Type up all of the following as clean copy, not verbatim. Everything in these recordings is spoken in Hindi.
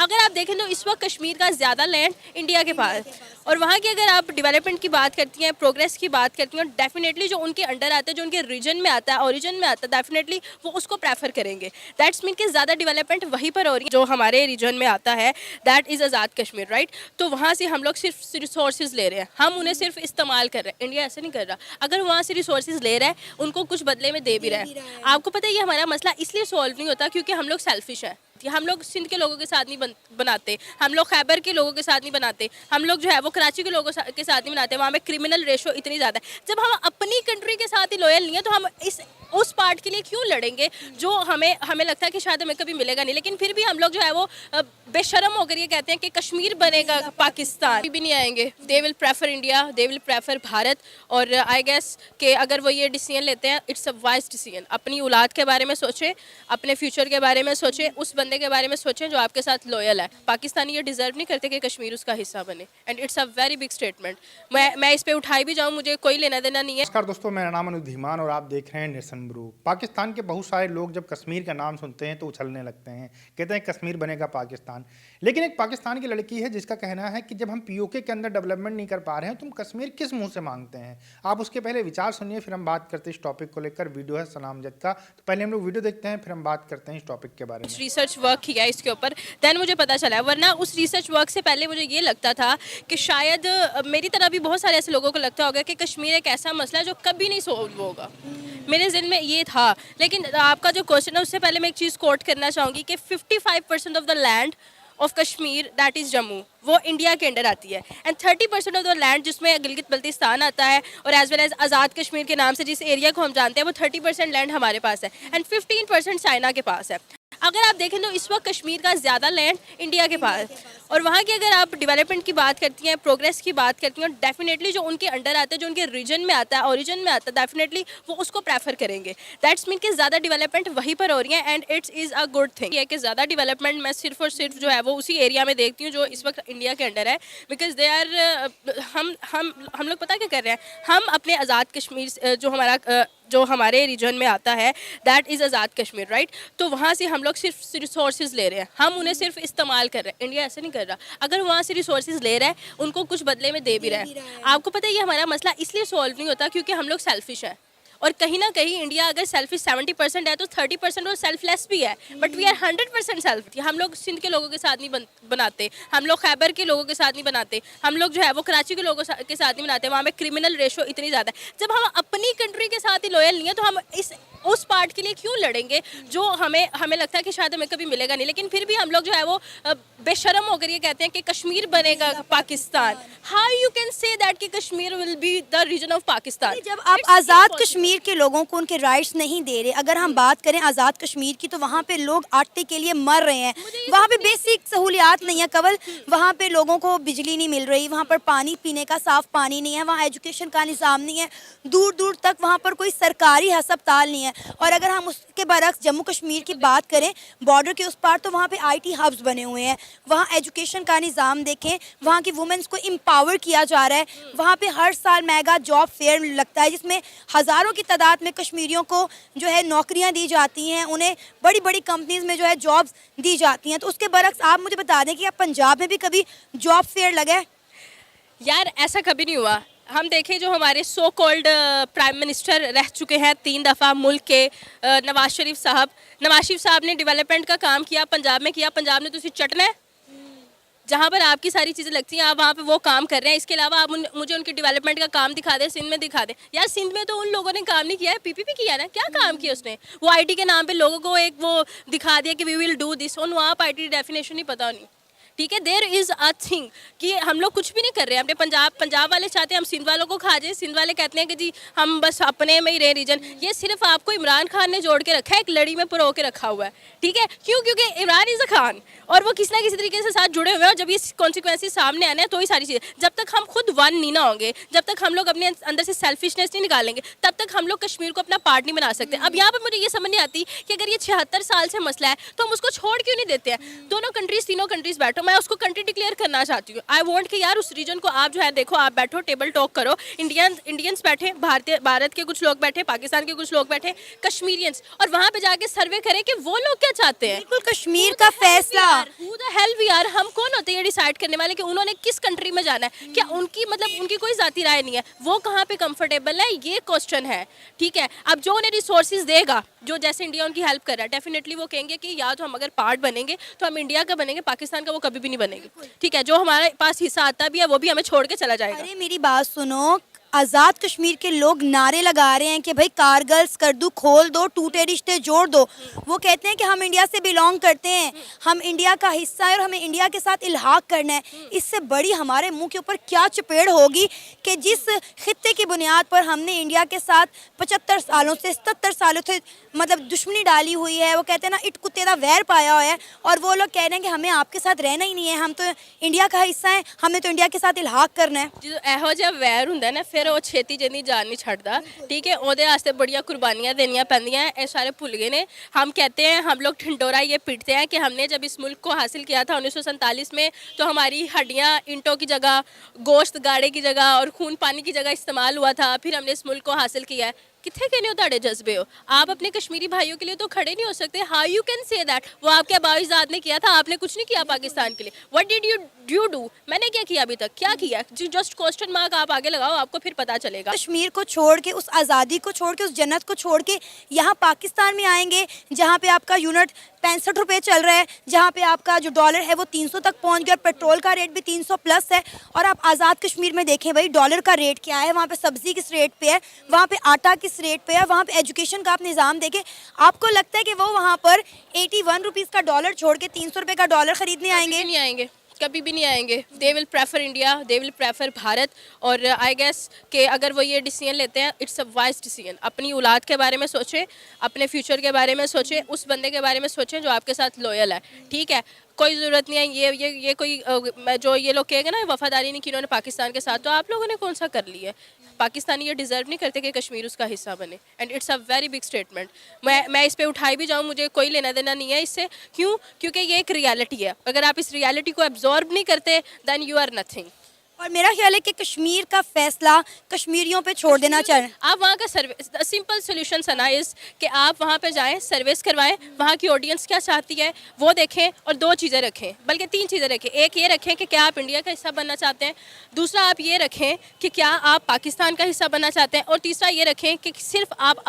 अगर आप देखें तो इस वक्त कश्मीर का ज़्यादा लैंड इंडिया के पास, और वहाँ की अगर आप डेवलपमेंट की बात करती हैं, प्रोग्रेस की बात करती हैं, डेफिनेटली जो उनके अंडर आता है, जो उनके रीजन में आता है, ओरिजिन में आता है, डेफिनेटली वो उसको प्रेफर करेंगे। दैट्स मीन कि ज़्यादा डेवलपमेंट वहीं पर हो रही है जो हमारे रीजन में आता है, that is Azad Kashmir, right. तो वहाँ से हम लोग सिर्फ रिसोर्सेज ले रहे हैं, हम उन्हें सिर्फ इस्तेमाल कर रहे हैं। इंडिया ऐसे नहीं कर रहा। अगर वहाँ से रिसोर्सेज ले रहा है, उनको कुछ बदले में दे भी रहा है। आपको पता है ये हमारा मसला इसलिए सॉल्व नहीं होता क्योंकि हम लोग सेल्फिश हैं। हम लोग सिंध के लोगों के साथ नहीं बनाते, हम लोग खैबर के लोगों के साथ नहीं बनाते, हम लोग जो है वो कराची के लोगों के साथ नहीं बनाते। वहाँ पे क्रिमिनल रेशो इतनी ज़्यादा है। जब हम अपनी कंट्री के साथ ही लॉयल नहीं है तो हम उस पार्ट के लिए क्यों लड़ेंगे जो हमें लगता है कि शायद हमें कभी मिलेगा नहीं। लेकिन फिर भी हम लोग जो है वो बेशर्म होकर ये कहते हैं कि कश्मीर बनेगा पाकिस्तान, भी नहीं आएंगे। They will prefer India, they will prefer Bharat. और आई गेस कि अगर वो ये डिसीजन लेते हैं, इट्स अ वाइज डिसीजन। अपनी औलाद के बारे में सोचें, अपने फ्यूचर के बारे में सोचें, उस बंदे के बारे में सोचें जो आपके साथ लॉयल है। पाकिस्तानी ये डिजर्व नहीं करते कि कश्मीर उसका हिस्सा बने, and it's a very big statement. मैं इस पे उठाई भी जाऊँ, मुझे कोई लेना देना नहीं है। नमस्कार दोस्तों, मेरा नाम अनुज धीमान और आप देख रहे हैं नेशन ब्रू। पाकिस्तान के बहुत सारे लोग जब कश्मीर का नाम सुनते हैं तो उछलने लगते हैं, कहते हैं कश्मीर बनेगा पाकिस्तान। लेकिन एक पाकिस्तान की लड़की है जिसका कहना है कि जब हम पीओके के अंदर डेवलपमेंट नहीं कर पा रहे हैं, तुम कश्मीर किस मुंह से मांगते हैं। आप उसके पहले विचार सुनिए, फिर हम बात करते हैं इस टॉपिक को लेकर। वीडियो है सलाम जद का, तो पहले हम लोग वीडियो देखते हैं, फिर हम बात करते हैं इस टॉपिक के बारे में। रिसर्च वर्क किया इसके ऊपर, देन मुझे पता चला। वरना उस रिसर्च वर्क से पहले मुझे ये लगता था कि शायद मेरी तरह भी बहुत सारे ऐसे लोगों को लगता होगा कि कश्मीर एक ऐसा मसला है जो कभी नहीं सोल्व होगा। मेरे ज़हन में ये था। लेकिन आपका जो क्वेश्चन है उससे पहले मैं एक चीज़ कोट करना चाहूँगी कि 55% of the land of Kashmir that is Jammu, वो इंडिया के अंडर आती है। एंड 30% ऑफ द लैंड जिसमें गिलगित बल्तिस्तान आता है और as well as Azad Kashmir के नाम से जिस एरिया को हम जानते हैं, वो 30% लैंड हमारे पास है एंड 15% चाइना के पास है। अगर आप देखें तो इस वक्त कश्मीर का ज़्यादा लैंड इंडिया के पास, और वहाँ की अगर आप डेवलपमेंट की बात करती हैं, प्रोग्रेस की बात करती हैं, डेफिनेटली जो उनके अंडर आता है, जो उनके रीजन में आता है, ओरिजिन में आता है, डेफिनेटली वो उसको प्रेफर करेंगे। दैट्स मीन कि ज़्यादा डेवलपमेंट वहीं पर हो रही है and it's is a good thing. ये कि ज़्यादा डेवलपमेंट मैं सिर्फ और सिर्फ जो है वो उसी एरिया में देखती हूँ जो इस वक्त इंडिया के अंडर है, बिकॉज दे आर हम लोग पता क्या कर रहे हैं, हम अपने आज़ाद कश्मीर जो हमारे रीजन में आता है, that is Azad Kashmir, right. तो वहाँ से हम लोग सिर्फ रिसोर्सेज ले रहे हैं, हम उन्हें सिर्फ इस्तेमाल कर रहे हैं। इंडिया ऐसे नहीं कर रहा। अगर वहाँ से रिसोर्सेज ले रहा है, उनको कुछ बदले में दे भी रहा है। आपको पता है ये हमारा मसला इसलिए सॉल्व नहीं होता क्योंकि हम लोग सेल्फिश हैं। और कहीं ना कहीं इंडिया अगर सेल्फिश 70% है तो 30% और सेल्फलेस भी है, बट वी आर 100% सेल्फ। हम लोग सिंध के लोगों के साथ नहीं बनाते, हम लोग खैबर के लोगों के साथ नहीं बनाते, हम लोग जो है वो कराची के लोगों के साथ नहीं बनाते। वहाँ पे क्रिमिनल रेशो इतनी ज़्यादा है। जब हम अपनी कंट्री के साथ ही लॉयल नहीं है तो हम उस पार्ट के लिए क्यों लड़ेंगे जो हमें लगता है कि शायद हमें कभी मिलेगा नहीं। लेकिन फिर भी हम लोग जो है वो बेशर्म होकर ये कहते हैं कि कश्मीर बनेगा Pakistan. How you can say that कि Kashmir will be the region of Pakistan. जब आप आज़ाद कश्मीर के लोगों को उनके राइट्स नहीं दे रहे, अगर हम बात करें आज़ाद कश्मीर की तो वहाँ पे लोग आटे के लिए मर रहे हैं। वहाँ पे बेसिक सहूलियात नहीं है कवल, वहाँ पे लोगों को बिजली नहीं मिल रही, वहाँ पर पानी पीने का साफ पानी नहीं है, वहाँ एजुकेशन का निज़ाम नहीं है, दूर दूर तक वहाँ पर कोई सरकारी अस्पताल नहीं है। और अगर हम उसके बरक्स जम्मू कश्मीर की बात करें, बॉर्डर के उस पार तो वहाँ पे IT हब्स बने हुए हैं। वहाँ एजुकेशन का निज़ाम देखें, वहाँ की वुमेंस को एम्पावर किया जा रहा है। वहाँ पे हर साल मेगा जॉब फेयर लगता है जिसमें हज़ारों की तादाद में कश्मीरियों को जो है नौकरियाँ दी जाती हैं, उन्हें बड़ी बड़ी कंपनीज में जो है जॉब्स दी जाती हैं। तो उसके बरक्स आप मुझे बता दें कि आप पंजाब में भी कभी जॉब फेयर लगे? यार ऐसा कभी नहीं हुआ। हम देखें जो हमारे सो कॉल्ड प्राइम मिनिस्टर रह चुके हैं 3 दफ़ा मुल्क के, नवाज शरीफ साहब ने डेवलपमेंट का काम किया, पंजाब में किया। पंजाब ने तो उसी चटना है जहाँ पर आपकी सारी चीज़ें लगती हैं, आप वहाँ पे वो काम कर रहे हैं। इसके अलावा आप मुझे उनकी डेवलपमेंट का काम दिखा दें, सिंध में दिखा दें। यार सिंध में तो उन लोगों ने काम नहीं किया है, PPP किया ना, क्या काम किया उसने। वो IT के नाम पे लोगों को एक वो दिखा दिया कि वी विल डू दिस, उन वहाँ पर IT डेफिनेशन नहीं पता नहीं। ठीक है, देयर इज़ अ थिंग कि हम लोग कुछ भी नहीं कर रहे हैं। अपने पंजाब वाले चाहते हैं हम सिंध वालों को खा जाए, सिंध वाले कहते हैं कि जी हम बस अपने में ही रहे रीजन। ये सिर्फ आपको इमरान खान ने जोड़ के रखा है, एक लड़ी में पुरो के रखा हुआ है। ठीक है, क्यों? क्योंकि इमरान इज़ अ खान और वो किसी ना किसी तरीके से साथ जुड़े हुए हैं। और जब ये कॉन्सिक्वेंसेस सामने आने हैं तो ही सारी चीज़ें, जब तक हम खुद वन नहीं ना होंगे, जब तक हम लोग अपने अंदर से सेल्फिशनेस नहीं निकालेंगे, तब तक हम लोग कश्मीर को अपना पार्ट नहीं बना सकते। अब यहाँ पर मुझे ये समझ नहीं आती कि अगर ये 76 साल से मसला है तो हम उसको छोड़ क्यों नहीं देते हैं। दोनों कंट्रीज़, तीनों कंट्रीज़ बैठो। मैं उसको कंट्री डिक्लेयर करना चाहती हूँ। आई वॉन्ट कि यार उस रीजन को आप जो है देखो, आप बैठो, टेबल टॉक करो, इंडियंस बैठे, भारत के कुछ लोग बैठे, पाकिस्तान के कुछ लोग बैठे, कश्मीरियंस, और वहाँ पे जाके सर्वे करें कि वो लोग क्या चाहते हैं। बिल्कुल, कश्मीर का फैसला Who the hell we are? हम कौन होते हैं ये डिसाइड करने वाले कि उन्होंने किस कंट्री में जाना है? क्या उनकी मतलब उनकी कोई जाती राय नहीं है, वो कहाँ पे कंफर्टेबल है, ये क्वेश्चन है। ठीक है, अब जो उन्हें रिसोर्सेज देगा, जो जैसे इंडिया उनकी हेल्प कर रहा है, डेफिनेटली वो कहेंगे कि या तो हम अगर पार्ट बनेंगे तो हम इंडिया का बनेंगे, पाकिस्तान का वो कभी भी नहीं बनेंगे। ठीक है, जो हमारे पास हिस्सा आता भी है वो भी हमें छोड़ के चला जाएगा। अरे मेरी बात सुनो, आज़ाद कश्मीर के लोग नारे लगा रहे हैं कि भाई कारगिल स्कर्दू खोल दो, टूटे रिश्ते जोड़ दो। वो कहते हैं कि हम इंडिया से बिलोंग करते हैं, हम इंडिया का हिस्सा है और हमें इंडिया के साथ इल्हाक करना है। इससे बड़ी हमारे मुंह के ऊपर क्या चपेड़ होगी कि जिस खित्ते की बुनियाद पर हमने इंडिया के साथ 75 सालों से 77 सालों से मतलब दुश्मनी डाली हुई है, वो कहते हैं ना इट कुत्ते का वैर पाया हुआ है, और वो लोग कह रहे हैं कि हमें आपके साथ रहना ही नहीं है, हम तो इंडिया का हिस्सा है, हमें तो इंडिया के साथ इल्हाक करना है। जो ਇਹੋ ਜਿਹਾ ਵੈਰ ਹੁੰਦਾ ਨਾ, ਫਿਰ ਉਹ ਛੇਤੀ ਜਲਦੀ ਜਾਨ नहीं छड़ता। ठीक है, ਉਹਦੇ वास्ते बड़िया कुर्बानियाँ देनियाँ पैंदियाँ हैं। ये सारे भूल गए ने। हम कहते हैं, हम लोग ढिंडोरा ये पीटते हैं कि हमने जब इस मुल्क को हासिल किया था 1947 में, तो हमारी हड्डियाँ ईंटों की जगह, गोश्त गाड़े की जगह और खून पानी की जगह इस्तेमाल हुआ था, फिर हमने इस मुल्क को हासिल किया है। कितने कहने हो ताड़े जज्बे हो आप अपने कश्मीरी भाइयों के लिए तो खड़े नहीं हो सकते। How you can say that? वो आपके अबाउजाद ने किया था, आपने कुछ नहीं किया पाकिस्तान के लिए। What did you do? मैंने क्या किया अभी तक? क्या किया? जस्ट क्वेश्चन मार्क आप आगे लगाओ, आपको फिर पता चलेगा। कश्मीर को छोड़ के, उस आज़ादी को छोड़ के, उस जन्नत को छोड़ के यहाँ पाकिस्तान में आएंगे जहाँ पे आपका यूनिट 65 रुपये चल रहा है, जहाँ पे आपका जो डॉलर है वो 300 तक पहुँच गया और पेट्रोल का रेट भी 300 प्लस है। और आप आज़ाद कश्मीर में देखें भाई डॉलर का रेट क्या है, वहाँ पे सब्ज़ी किस रेट पे है, वहाँ पे आटा किस रेट पे है, वहाँ पे एजुकेशन का आप निज़ाम देखें। आपको लगता है कि वो वहाँ पर 81 रुपीज़ का डॉलर छोड़ के 300 रुपये का डॉलर ख़रीदने आएंगे? नहीं आएंगे, कभी भी नहीं आएंगे। They will prefer India, they will prefer Bharat. और आई गेस कि अगर वो ये डिसीजन लेते हैं, इट्स अ वाइज डिसीजन। अपनी औलाद के बारे में सोचें, अपने फ्यूचर के बारे में सोचें, उस बंदे के बारे में सोचें जो आपके साथ लॉयल है। ठीक है, कोई ज़रूरत नहीं है ये कोई जो ये लोग कहेंगे ना वफादारी नहीं की इन्होंने पाकिस्तान के साथ, तो आप लोगों ने कौन सा कर लिया है? पाकिस्तानी ये डिज़र्व नहीं करते कि कश्मीर उसका हिस्सा बने, and it's a very big statement. मैं इस पे उठाई भी जाऊँ, मुझे कोई लेना देना नहीं है इससे। क्यों? क्योंकि ये एक रियलिटी है। अगर आप इस रियलिटी को एब्जॉर्ब नहीं करते, देन यू आर नथिंग। और मेरा ख्याल है कि कश्मीर का फैसला कश्मीरियों पे छोड़ देना चाहिए। आप वहाँ का सर्वे, सिंपल सोल्यूशन सना इस कि आप वहाँ पे जाएं, सर्विस करवाएं, वहाँ की ऑडियंस क्या चाहती है वो देखें, और 2 चीज़ें रखें, बल्कि 3 चीज़ें रखें। एक ये रखें कि क्या आप इंडिया का हिस्सा बनना चाहते हैं, दूसरा आप ये रखें कि क्या आप पाकिस्तान का हिस्सा बनना चाहते हैं, और तीसरा ये रखें कि सिर्फ आप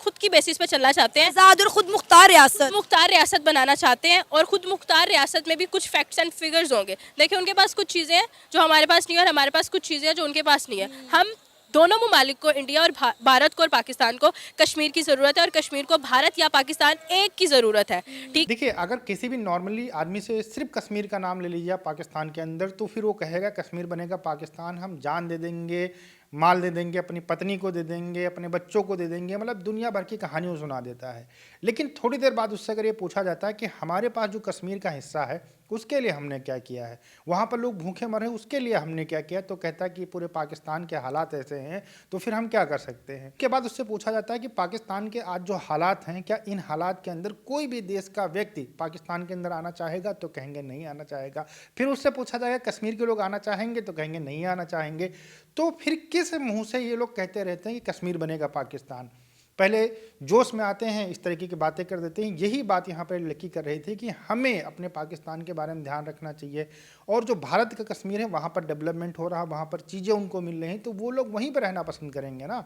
खुद की बेसिस पे चलना चाहते हैं, आज़ाद और खुद मुख्तार रियासत, मुख्तार रियासत बनाना चाहते हैं। और खुद मुख्तार रियासत में भी कुछ फैक्ट्स एंड फिगर्स होंगे। देखिए, उनके पास कुछ चीज़ें हैं जो हमारे पास नहीं है, और हमारे पास कुछ चीज़ें हैं जो उनके पास नहीं है। हम दोनों ममालिक को, इंडिया और भारत को और पाकिस्तान को, कश्मीर की ज़रूरत है, और कश्मीर को भारत या पाकिस्तान एक की ज़रूरत है। ठीक, देखिए, अगर किसी भी नॉर्मली आदमी से सिर्फ कश्मीर का नाम ले लीजिए पाकिस्तान के अंदर, तो फिर वो कहेगा कश्मीर बनेगा पाकिस्तान, हम जान दे देंगे, माल दे देंगे, अपनी पत्नी को दे देंगे, अपने बच्चों को दे देंगे, मतलब दुनिया भर की कहानियों सुना देता है। लेकिन थोड़ी देर बाद उससे अगर ये पूछा जाता है कि हमारे पास जो कश्मीर का हिस्सा है उसके लिए हमने क्या किया है, वहाँ पर लोग भूखे मरे उसके लिए हमने क्या किया, तो कहता है कि पूरे पाकिस्तान के हालात ऐसे हैं, तो फिर हम क्या कर सकते हैं। उसके बाद उससे पूछा जाता है कि पाकिस्तान के आज जो हालात हैं, क्या इन हालात के अंदर कोई भी देश का व्यक्ति पाकिस्तान के अंदर आना चाहेगा, तो कहेंगे नहीं आना चाहेगा। फिर उससे पूछा जाएगा कश्मीर के लोग आना चाहेंगे, तो कहेंगे नहीं आना चाहेंगे। तो फिर किस मुँह से ये लोग कहते रहते हैं कि कश्मीर बनेगा पाकिस्तान? पहले जोश में आते हैं, इस तरीके की बातें कर देते हैं। यही बात यहाँ पर लकी कर रही थी कि हमें अपने पाकिस्तान के बारे में ध्यान रखना चाहिए, और जो भारत का कश्मीर है वहाँ पर डेवलपमेंट हो रहा है, वहाँ पर चीज़ें उनको मिल रही हैं, तो वो लोग वहीं पर रहना पसंद करेंगे ना।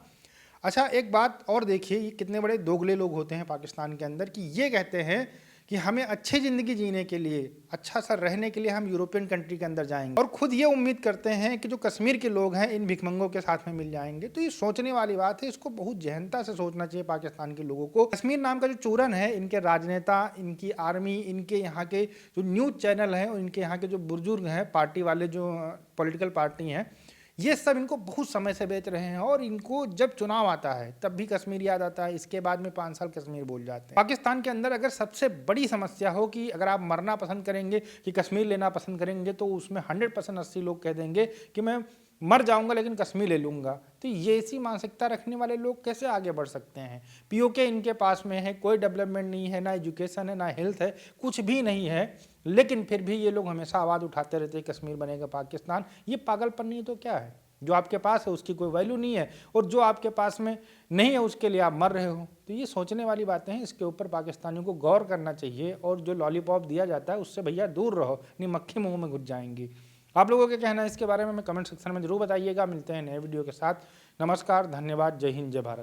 अच्छा, एक बात और देखिए, ये कितने बड़े दोगले लोग होते हैं पाकिस्तान के अंदर कि ये कहते हैं कि हमें अच्छी ज़िंदगी जीने के लिए, अच्छा सा रहने के लिए हम यूरोपियन कंट्री के अंदर जाएंगे, और खुद ये उम्मीद करते हैं कि जो कश्मीर के लोग हैं इन भिखमंगों के साथ में मिल जाएंगे। तो ये सोचने वाली बात है, इसको बहुत गहनता से सोचना चाहिए पाकिस्तान के लोगों को। कश्मीर नाम का जो चूरन है, इनके राजनेता, इनकी आर्मी, इनके यहाँ के जो न्यूज़ चैनल हैं और इनके यहाँ के जो बुजुर्ग हैं, पार्टी वाले जो पॉलिटिकल पार्टी हैं, ये सब इनको बहुत समय से बेच रहे हैं, और इनको जब चुनाव आता है तब भी कश्मीर याद आता है, इसके बाद में 5 साल कश्मीर भूल जाते हैं। पाकिस्तान के अंदर अगर सबसे बड़ी समस्या हो कि अगर आप मरना पसंद करेंगे कि कश्मीर लेना पसंद करेंगे, तो उसमें 100% 80 लोग कह देंगे कि मैं मर जाऊंगा लेकिन कश्मीर ले लूंगा। तो ये ऐसी मानसिकता रखने वाले लोग कैसे आगे बढ़ सकते हैं? पीओके इनके पास में है, कोई डेवलपमेंट नहीं है, ना एजुकेशन है, ना हेल्थ है, कुछ भी नहीं है, लेकिन फिर भी ये लोग हमेशा आवाज़ उठाते रहते हैं कश्मीर बनेगा पाकिस्तान। ये पागलपन नहीं तो क्या है? जो आपके पास है उसकी कोई वैल्यू नहीं है, और जो आपके पास में नहीं है उसके लिए आप मर रहे हो। तो ये सोचने वाली बातें हैं, इसके ऊपर पाकिस्तानियों को गौर करना चाहिए। और जो लॉलीपॉप दिया जाता है उससे भैया दूर रहो, नहीं मक्खी मुंह में घुस जाएंगी। आप लोगों के कहना है इसके बारे में कमेंट सेक्शन में जरूर बताइएगा। मिलते हैं नए वीडियो के साथ। नमस्कार, धन्यवाद, जय हिंद, जय भारत।